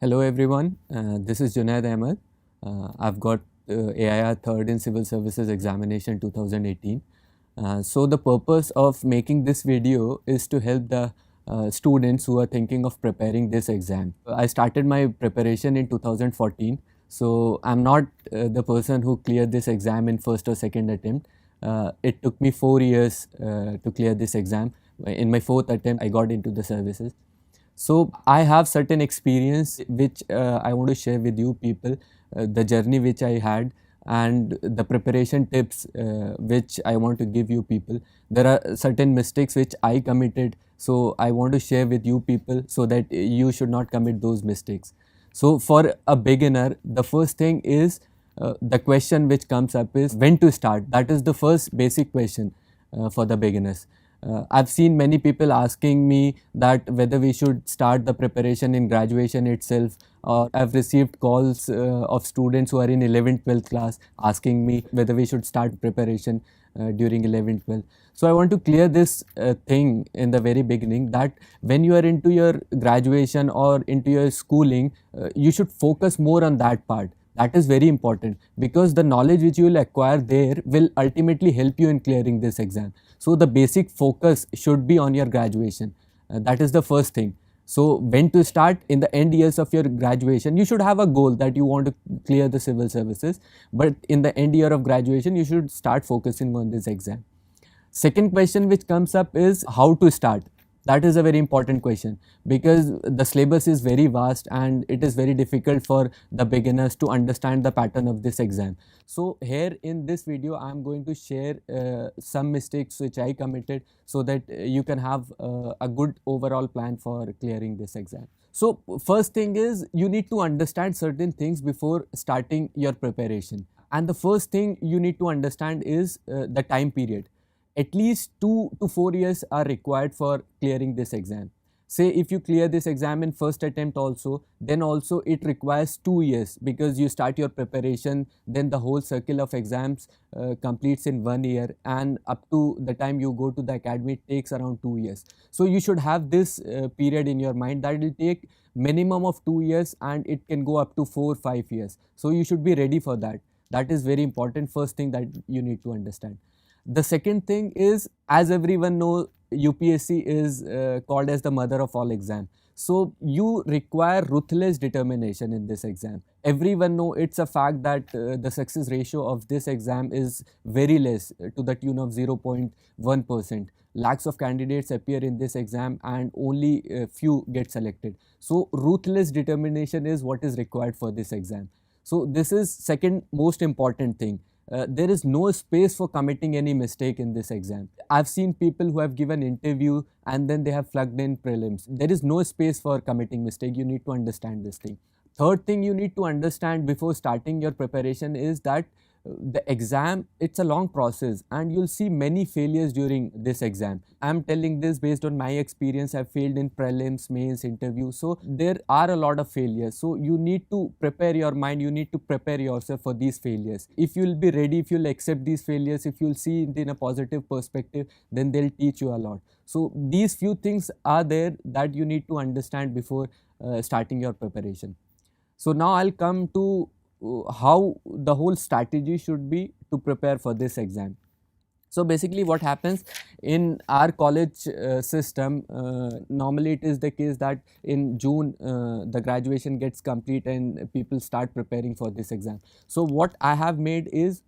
Hello everyone, this is Junaid Ahmed. I've got AIR third in Civil Services Examination 2018. So the purpose of making this video is to help the students who are thinking of preparing this exam. I started my preparation in 2014, so I'm not the person who cleared this exam in first or second attempt. It took me 4 years to clear this exam. In my fourth attempt, I got into the services. So I have certain experience which I want to share with you people, the journey which I had and the preparation tips which I want to give you people. There are certain mistakes which I committed, so I want to share with you people so that you should not commit those mistakes. So for a beginner, the first thing is the question which comes up is when to start. That is the first basic question for the beginners. I've seen many people asking me that whether we should start the preparation in graduation itself, or I've received calls of students who are in 11th, 12th class asking me whether we should start preparation during 11th, 12th. So I want to clear this thing in the very beginning that when you are into your graduation or into your schooling, you should focus more on that part. That is very important because the knowledge which you will acquire there will ultimately help you in clearing this exam. So the basic focus should be on your graduation. That is the first thing. So when to start in the end years of your graduation, you should have a goal that you want to clear the civil services. But in the end year of graduation, you should start focusing on this exam. Second question which comes up is how to start. That is a very important question because the syllabus is very vast and it is very difficult for the beginners to understand the pattern of this exam. So here in this video, I am going to share some mistakes which I committed so that you can have a good overall plan for clearing this exam. So first thing is you need to understand certain things before starting your preparation. And the first thing you need to understand is the time period. At least 2 to 4 years are required for clearing this exam. Say if you clear this exam in first attempt also, then also it requires 2 years because you start your preparation, then the whole circle of exams completes in 1 year, and up to the time you go to the academy it takes around 2 years. So you should have this period in your mind that it will take minimum of 2 years and it can go up to 4-5 years. So you should be ready for that. That is very important first thing that you need to understand. The second thing is, as everyone knows, UPSC is called as the mother of all exams. So you require ruthless determination in this exam. Everyone know it's a fact that the success ratio of this exam is very less, to the tune of 0.1%. Lakhs of candidates appear in this exam and only few get selected. So ruthless determination is what is required for this exam. So this is second most important thing. There is no space for committing any mistake in this exam. I've seen people who have given interview and then they have plugged in prelims. There is no space for committing mistake. You need to understand this thing. Third thing you need to understand before starting your preparation is that the exam, it's a long process and you'll see many failures during this exam. I'm telling this based on my experience. I've failed in prelims, mains, interview. So there are a lot of failures. So you need to prepare your mind. You need to prepare yourself for these failures. If you'll be ready, if you'll accept these failures, if you'll see it in a positive perspective, then they'll teach you a lot. So these few things are there that you need to understand before starting your preparation. So now I'll come to how the whole strategy should be to prepare for this exam. So basically what happens in our college system, normally it is the case that in June the graduation gets complete and people start preparing for this exam. So what I have made is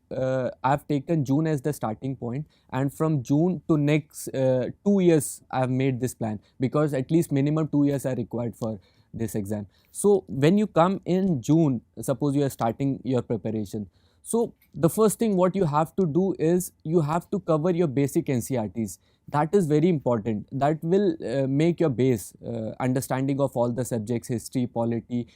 I've taken June as the starting point, and from June to next 2 years I've made this plan because at least minimum 2 years are required for this exam. So when you come in June, suppose you are starting your preparation. So the first thing what you have to do is you have to cover your basic NCERTs. That is very important. That will make your base understanding of all the subjects, history, polity,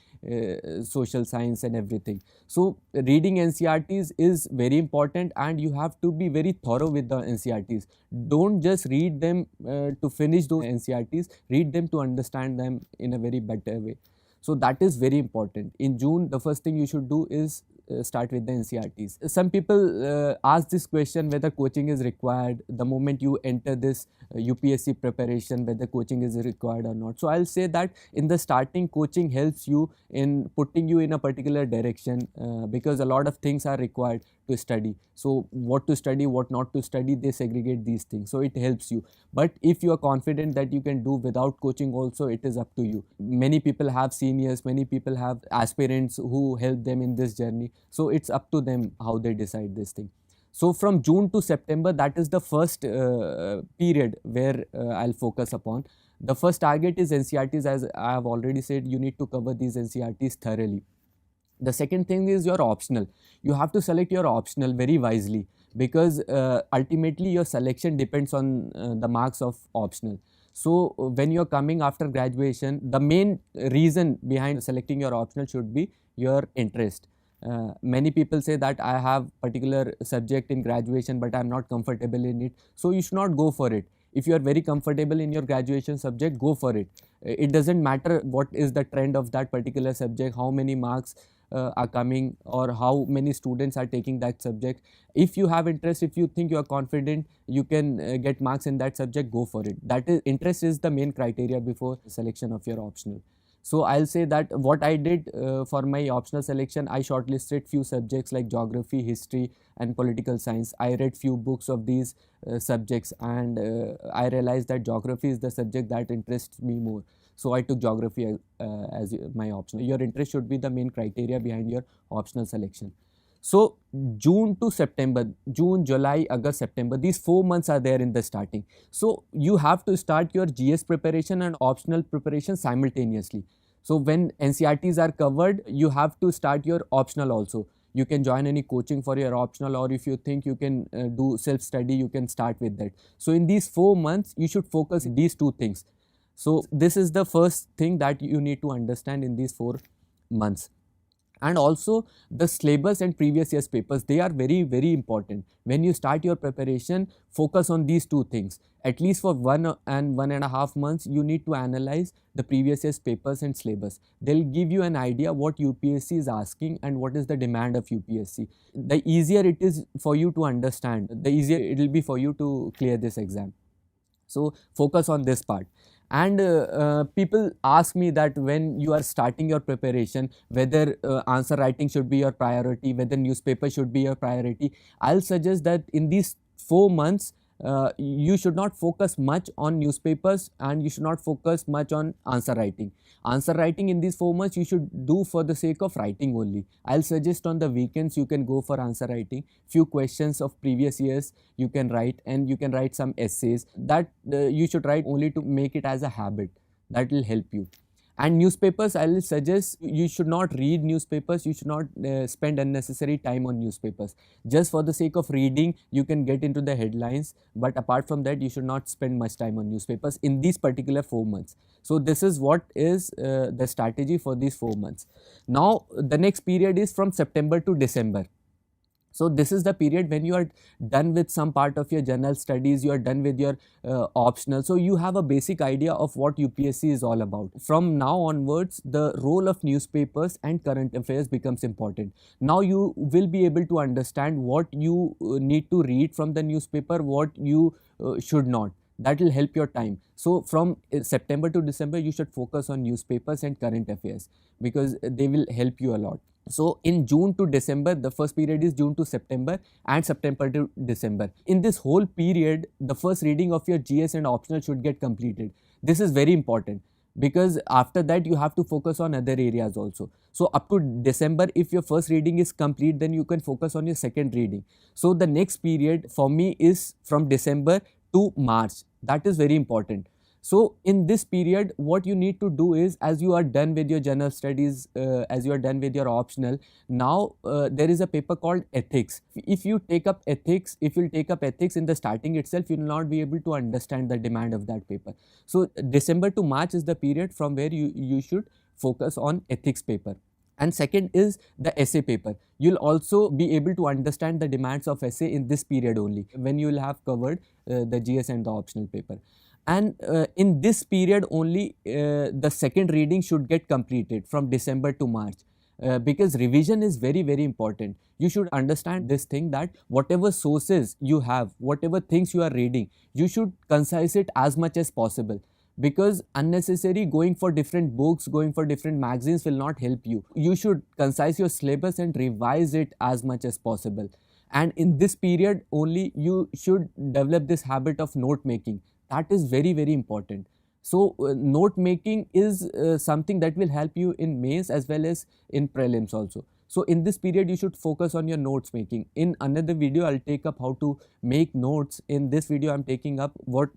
social science and everything. So reading NCERTs is very important and you have to be very thorough with the NCERTs. Don't just read them to finish those NCERTs, read them to understand them in a very better way. So that is very important. In June, the first thing you should do is start with the NCERTs. Some people ask this question whether coaching is required the moment you enter this UPSC preparation, whether coaching is required or not. So I'll say that in the starting, coaching helps you in putting you in a particular direction because a lot of things are required to study. So what to study, what not to study, they segregate these things. So it helps you. But if you are confident that you can do without coaching also, it is up to you. Many people have seniors, many people have aspirants who help them in this journey. So it's up to them how they decide this thing. So from June to September, that is the first period where I'll focus upon. The first target is NCERTs. As I have already said, you need to cover these NCERTs thoroughly. The second thing is your optional. You have to select your optional very wisely because ultimately your selection depends on the marks of optional. So when you're coming after graduation, the main reason behind selecting your optional should be your interest. Many people say that I have particular subject in graduation but I'm not comfortable in it. So you should not go for it. If you are very comfortable in your graduation subject, go for it. It doesn't matter what is the trend of that particular subject, how many marks are coming or how many students are taking that subject. If you have interest, if you think you are confident you can get marks in that subject, go for it. That is, interest is the main criteria before selection of your optional. So I'll say that what I did for my optional selection, I shortlisted few subjects like geography, history and political science. I read few books of these subjects and I realized that geography is the subject that interests me more. So I took geography as my optional. Your interest should be the main criteria behind your optional selection. So June to September, June, July, August, September, these 4 months are there in the starting. So you have to start your GS preparation and optional preparation simultaneously. So when NCERTs are covered, you have to start your optional also. You can join any coaching for your optional, or if you think you can do self-study, you can start with that. So in these 4 months, you should focus these two things. So this is the first thing that you need to understand in these 4 months. And also the syllabus and previous year's papers, they are very, very important. When you start your preparation, focus on these two things. At least for 1 and 1.5 months, you need to analyze the previous year's papers and syllabus. They'll give you an idea what UPSC is asking and what is the demand of UPSC. The easier it is for you to understand, the easier it will be for you to clear this exam. So focus on this part. And people ask me that when you are starting your preparation, whether answer writing should be your priority, whether newspaper should be your priority. I'll suggest that in these 4 months, you should not focus much on newspapers and you should not focus much on answer writing. Answer writing in these 4 months you should do for the sake of writing only. I'll suggest on the weekends you can go for answer writing. Few questions of previous years you can write, and you can write some essays that you should write only to make it as a habit. That will help you. And newspapers, I will suggest you should not read newspapers, you should not spend unnecessary time on newspapers. Just for the sake of reading, you can get into the headlines, but apart from that, you should not spend much time on newspapers in these particular 4 months. So this is what is the strategy for these 4 months. Now, the next period is from September to December. So this is the period when you are done with some part of your general studies, you are done with your optional. So you have a basic idea of what UPSC is all about. From now onwards, the role of newspapers and current affairs becomes important. Now you will be able to understand what you need to read from the newspaper, what you should not. That will help your time. So from September to December, you should focus on newspapers and current affairs because they will help you a lot. So in June to December, the first period is June to September and September to December. In this whole period, the first reading of your GS and optional should get completed. This is very important because after that you have to focus on other areas also. So up to December, if your first reading is complete, then you can focus on your second reading. So the next period for me is from December to March. That is very important. So in this period, what you need to do is, as you are done with your general studies, as you are done with your optional, now there is a paper called ethics. If you take up ethics, in the starting itself, you will not be able to understand the demand of that paper. So December to March is the period from where you should focus on ethics paper. And second is the essay paper. You'll also be able to understand the demands of essay in this period only, when you will have covered the GS and the optional paper. And in this period only, the second reading should get completed from December to March. because revision is very, very important. You should understand this thing that whatever sources you have, whatever things you are reading, you should concise it as much as possible, because unnecessary going for different books, going for different magazines will not help you. You should concise your syllabus and revise it as much as possible. And in this period only you should develop this habit of note making. That is very, very important. So note making is something that will help you in mains as well as in prelims also. So in this period you should focus on your notes making. In another video I'll take up how to make notes. In this video I'm taking up what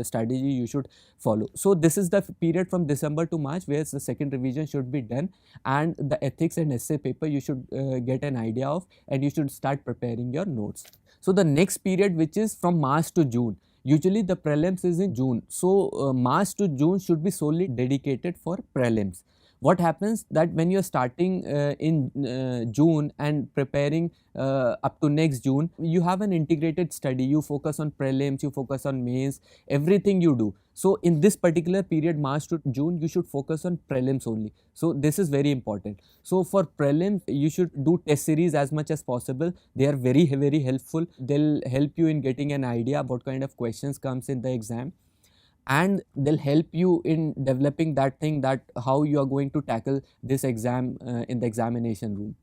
strategy you should follow. So this is the period from December to March where the second revision should be done, and the ethics and essay paper you should get an idea of, and you should start preparing your notes. So the next period, which is from March to June, usually the prelims is in June. So March to June should be solely dedicated for prelims. What happens that when you're starting in June and preparing up to next June, you have an integrated study. You focus on prelims, you focus on mains, everything you do. So in this particular period, March to June, you should focus on prelims only. So this is very important. So for prelims, you should do test series as much as possible. They are very, very helpful. They'll help you in getting an idea what kind of questions comes in the exam, and they'll help you in developing that thing, that how you are going to tackle this exam in the examination room.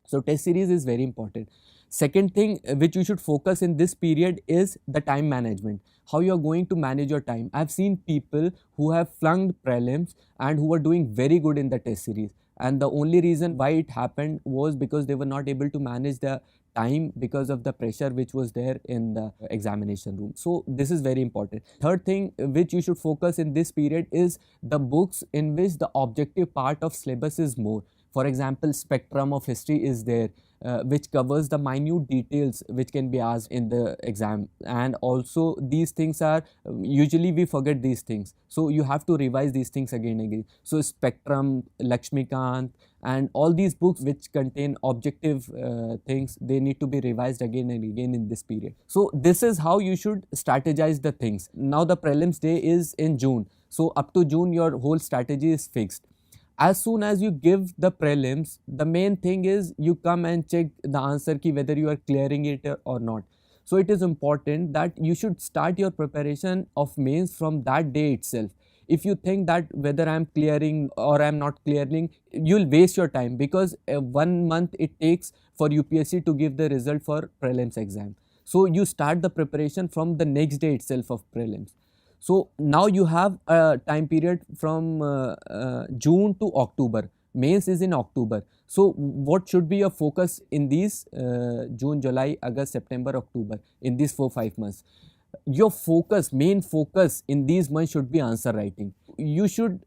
So test series is very important. Second thing which you should focus in this period is the time management. How you are going to manage your time. I've seen people who have flunked prelims and who were doing very good in the test series, and the only reason why it happened was because they were not able to manage the time because of the pressure which was there in the examination room. So this is very important. Third thing which you should focus in this period is the books in which the objective part of syllabus is more. For example, Spectrum of History is there, which covers the minute details which can be asked in the exam, and also these things are usually we forget these things, so you have to revise these things again and again. So Spectrum, Lakshmikant, and all these books which contain objective things, they need to be revised again and again in this period. So this is how you should strategize the things. Now the prelims day is in June, so up to June your whole strategy is fixed. As soon as you give the prelims, the main thing is you come and check the answer key whether you are clearing it or not. So it is important that you should start your preparation of mains from that day itself. If you think that whether I am clearing or I am not clearing, you will waste your time, because 1 month it takes for UPSC to give the result for prelims exam. So you start the preparation from the next day itself of prelims. So now you have a time period from June to October. Mains is in October. So what should be your focus in these June, July, August, September, October, in these 4-5 months? Your focus, main focus in these months should be answer writing. You should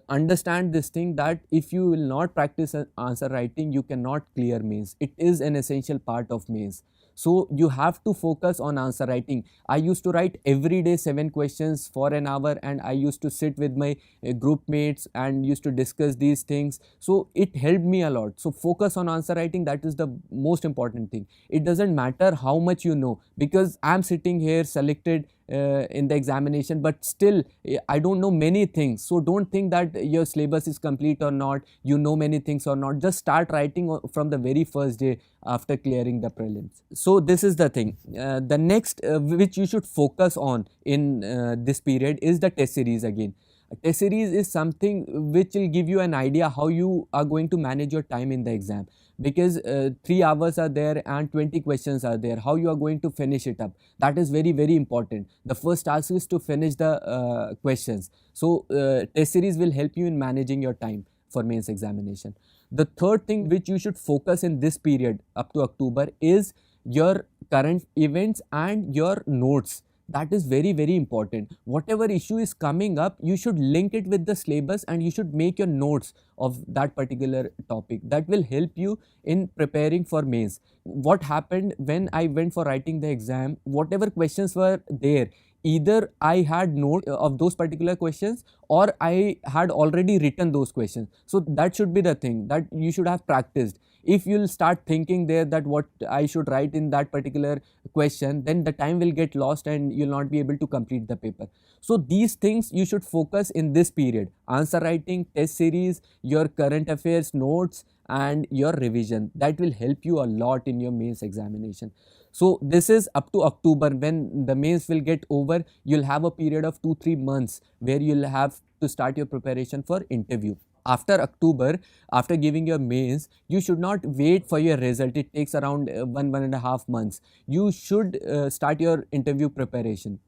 understand this thing that if you will not practice answer writing, you cannot clear mains. It is an essential part of mains. So you have to focus on answer writing. I used to write every day 7 questions for an hour, and I used to sit with my group mates and used to discuss these things. So it helped me a lot. So focus on answer writing, that is the most important thing. It doesn't matter how much you know, because I'm sitting here selected in the examination, but still I don't know many things. So don't think that your syllabus is complete or not, you know many things or not. Just start writing from the very first day after clearing the prelims. So this is the thing. The next which you should focus on in this period is the test series again. A test series is something which will give you an idea how you are going to manage your time in the exam, because 3 hours are there and 20 questions are there. How you are going to finish it up, that is very, very important. The first task is to finish the questions. So test series will help you in managing your time for mains examination. The third thing which you should focus in this period up to October is your current events and your notes. That is very, very important. Whatever issue is coming up, you should link it with the syllabus and you should make your notes of that particular topic. That will help you in preparing for mains. What happened when I went for writing the exam, whatever questions were there, either I had note of those particular questions or I had already written those questions. So that should be the thing, that you should have practiced. If you'll start thinking there that what I should write in that particular question, then the time will get lost and you'll not be able to complete the paper. So these things you should focus in this period: answer writing, test series, your current affairs notes, and your revision. That will help you a lot in your mains examination. So this is up to October. When the mains will get over, you'll have a period of 2-3 months where you'll have to start your preparation for interview. After October, after giving your mains, you should not wait for your result. It takes around 1.5 months. You should start your interview preparation.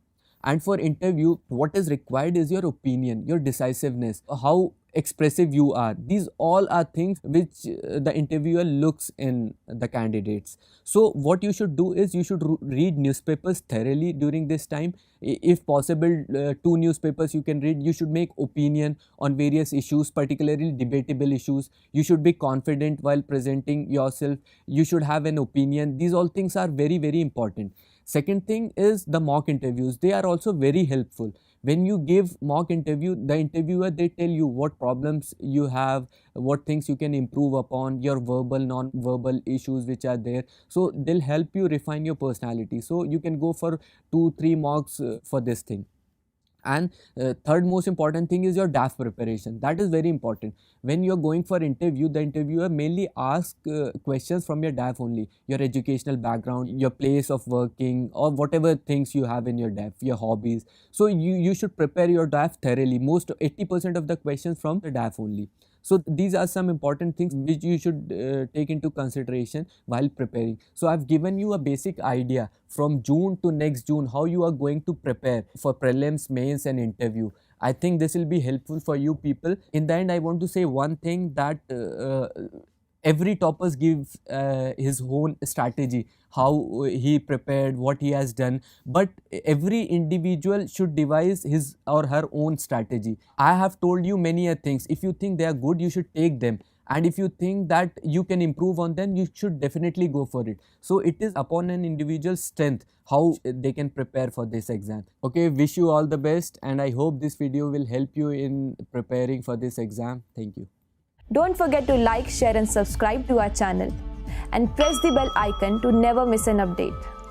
And for interview, what is required is your opinion, your decisiveness, how expressive you are. These all are things which the interviewer looks in the candidates. So what you should do is you should read newspapers thoroughly during this time. If possible, 2 newspapers you can read. You should make opinion on various issues, particularly debatable issues. You should be confident while presenting yourself. You should have an opinion. These all things are very, very important. Second thing is the mock interviews. They are also very helpful. When you give mock interview, the interviewer, they tell you what problems you have, what things you can improve upon, your verbal, non-verbal issues which are there. So they'll help you refine your personality. So you can go for 2-3 mocks for this thing. And third most important thing is your DAF preparation. That is very important. When you're going for interview, the interviewer mainly asks questions from your DAF only, your educational background, your place of working, or whatever things you have in your DAF, your hobbies. So you should prepare your DAF thoroughly. Most 80% of the questions from the DAF only. So these are some important things which you should take into consideration while preparing. So I've given you a basic idea from June to next June how you are going to prepare for prelims, mains and interview. I think this will be helpful for you people. In the end, I want to say one thing, that every toppers gives his own strategy, how he prepared, what he has done, but every individual should devise his or her own strategy. I have told you many things. If you think they are good, you should take them, and if you think that you can improve on them, you should definitely go for it. So it is upon an individual's strength how they can prepare for this exam. Okay, wish you all the best, and I hope this video will help you in preparing for this exam. Thank you. Don't forget to like, share and subscribe to our channel and press the bell icon to never miss an update.